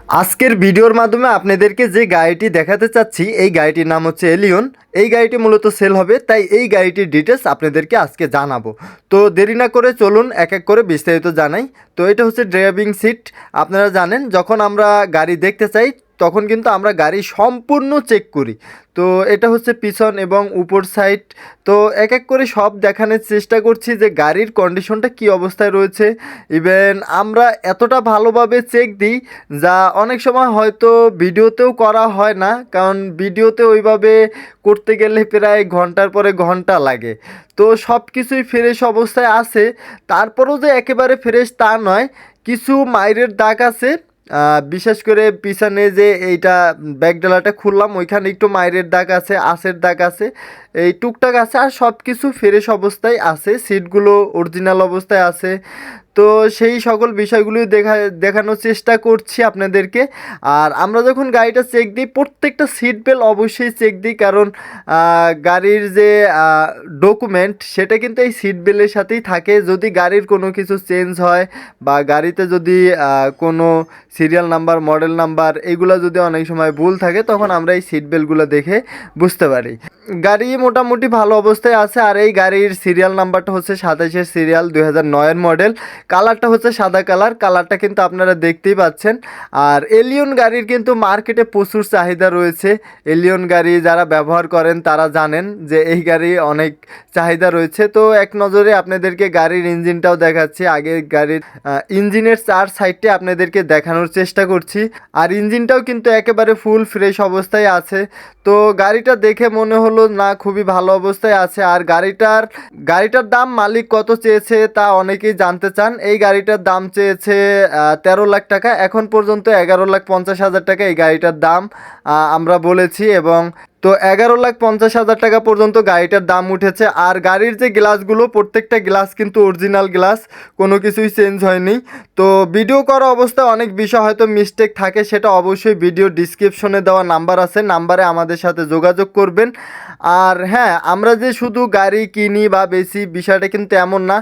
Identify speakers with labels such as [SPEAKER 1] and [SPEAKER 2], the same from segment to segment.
[SPEAKER 1] আজকের ভিডিওর মাধ্যমে আপনাদেরকে যে গাড়িটি দেখাতে চাচ্ছি এই গাড়িটির নাম হচ্ছে এলিয়ন। এই গাড়িটি মূলত সেল হবে, তাই এই গাড়িটির ডিটেলস আপনাদেরকে আজকে জানাবো। তো দেরি না করে চলুন এক এক করে বিস্তারিত জানাই। তো এটা হচ্ছে ড্রাইভিং সিট। আপনারা জানেন যখন আমরা গাড়ি দেখতে চাই তখন কিন্তু আমরা গাড়ি সম্পূর্ণ চেক করি। তো এটা হচ্ছে পিছন এবং উপর সাইড। তো এক এক করে সব দেখানোর চেষ্টা করছি যে গাড়ির কন্ডিশনটা কী অবস্থায় রয়েছে। ইভেন আমরা এতটা ভালোভাবে চেক দিই যা অনেক সময় হয়তো ভিডিওতেও করা হয় না, কারণ ভিডিওতে ওইভাবে করতে গেলে প্রায় ঘন্টার পরে ঘন্টা লাগে। তো সব কিছুই ফ্রেশ অবস্থায় আছে, তারপরেও যে একেবারে ফ্রেশ তা নয়, কিছু মাইরের দাগ আছে। বিশেষ করে পিছনে যে এইটা ব্যাকডালাটা খুললাম ওইখানে একটু মাইরের দাগ আছে, আঁশের দাগ আছে, এই টুকটাক আছে। আর সব কিছু ফ্রেশ অবস্থায় আছে, সিটগুলো অরিজিনাল অবস্থায় আছে। তো সেই সকল বিষয়গুলি দেখানোর চেষ্টা করছি আপনাদেরকে। আর আমরা যখন গাড়িটা চেক দিই প্রত্যেকটা সিট বেল্ট অবশ্যই চেক দিই, কারণ গাড়ির যে ডকুমেন্ট সেটা কিন্তু এই সিট বেল্টের সাথেই থাকে। যদি গাড়ির কোনো কিছু চেঞ্জ হয় বা গাড়িতে যদি কোনো সিরিয়াল নাম্বার, মডেল নাম্বার এগুলো যদি অনেক সময় ভুল থাকে তখন আমরা এই সিট বেল্টগুলো দেখে বুঝতে পারি। গাড়ি মোটামুটি ভালো অবস্থায় আছে। আর এই গাড়ির সিরিয়াল নাম্বারটা হচ্ছে 27-এর সিরিয়াল, 2009-এর মডেল। কালারটা হচ্ছে সাদা কালার, কালারটা কিন্তু আপনারা দেখতেই পাচ্ছেন। আর এলিয়ন গাড়ির কিন্তু মার্কেটে প্রচুর চাহিদা রয়েছে। এলিয়ন গাড়ি যারা ব্যবহার করেন তারা জানেন যে এই গাড়ি অনেক চাহিদা রয়েছে। তো এক নজরে আপনাদেরকে গাড়ির ইঞ্জিনটাও দেখাচ্ছি। আগে গাড়ির ইঞ্জিনের চার সাইডটা আপনাদেরকে দেখানোর চেষ্টা করছি। আর ইঞ্জিনটাও কিন্তু একেবারে ফুল ফ্রেশ অবস্থায় আছে। তো গাড়িটা দেখে মনে হলো না খুবই ভালো অবস্থায় আছে। আর গাড়িটার দাম মালিক কত চেয়েছে তা অনেকেই জানতে চান। এই গাড়িটার দাম চেয়েছে 13 লাখ টাকা। এখন পর্যন্ত 11,50,000 টাকা এই গাড়িটার দাম আমরা বলেছি, এবং তো 11,50,000 টাকা পর্যন্ত গাড়িটার দাম উঠেছে। আর গাড়ির যে গ্লাসগুলো প্রত্যেকটা গ্লাস কিন্তু অরিজিনাল গ্লাস, কোনো কিছুই চেঞ্জ হয়নি। তো ভিডিও করা অবস্থায় অনেক বিষয় হয়তো মিস্টেক থাকে, সেটা অবশ্যই ভিডিও ডিসক্রিপশনে দেওয়া নাম্বার আছে, নাম্বারে আমাদের সাথে যোগাযোগ করবেন। আর হ্যাঁ, আমরা যে শুধু গাড়ি কিনি বা বেশি বিষয়টা কিন্তু এমন না।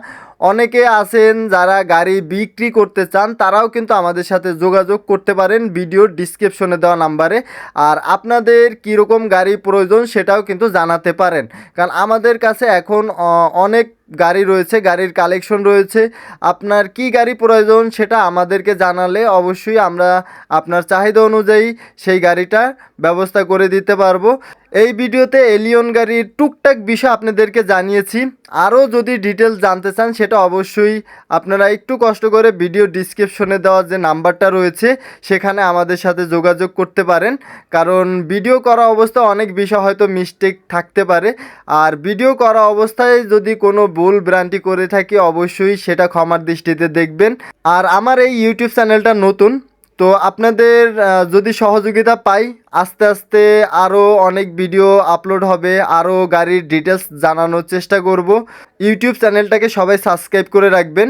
[SPEAKER 1] অনেকে আছেন যারা গাড়ি বিক্রি করতে চান, তারাও কিন্তু আমাদের সাথে যোগাযোগ করতে পারেন ভিডিওর ডিসক্রিপশনে দেওয়া নাম্বারে। আর আপনাদের কীরকম গাড়ি প্রয়োজন সেটাও কিন্তু জানাতে পারেন, কারণ আমাদের কাছে এখন অনেক গাড়ি রয়েছে, গাড়ির কালেকশন রয়েছে। আপনার কি গাড়ি প্রয়োজন সেটা আমাদেরকে জানালে অবশ্যই আমরা আপনার চাহিদা অনুযায়ী সেই গাড়িটা ব্যবস্থা করে দিতে পারবো। এই ভিডিওতে এলিয়ন গাড়ির টুকটাক বিষয় আপনাদেরকে জানিয়েছি। আরও যদি ডিটেলস জানতে চান সেটা অবশ্যই আপনারা একটু কষ্ট করে ভিডিও ডিসক্রিপশনে দেওয়া যে নাম্বারটা রয়েছে সেখানে আমাদের সাথে যোগাযোগ করতে পারেন, কারণ ভিডিও করা অবস্থায় অনেক বিষয় হয়তো মিস্টেক থাকতে পারে। আর ভিডিও করা অবস্থায় যদি কোনো ভুল ভ্রান্তি করে থাকি অবশ্যই সেটা ক্ষমার দৃষ্টিতে দেখবেন। আর আমার এই ইউটিউব চ্যানেলটা নতুন, তো আপনাদের যদি সহযোগিতা পাই আস্তে আস্তে আরও অনেক ভিডিও আপলোড হবে, আরও গাড়ির ডিটেলস জানানোর চেষ্টা করব। ইউটিউব চ্যানেলটাকে সবাই সাবস্ক্রাইব করে রাখবেন।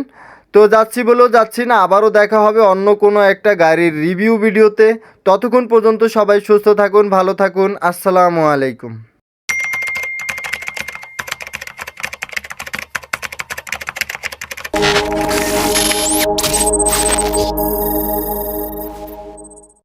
[SPEAKER 1] তো যাচ্ছি বলেও যাচ্ছি না, আবারও দেখা হবে অন্য কোনো একটা গাড়ির রিভিউ ভিডিওতে। ততক্ষণ পর্যন্ত সবাই সুস্থ থাকুন, ভালো থাকুন। আসসালামু আলাইকুম।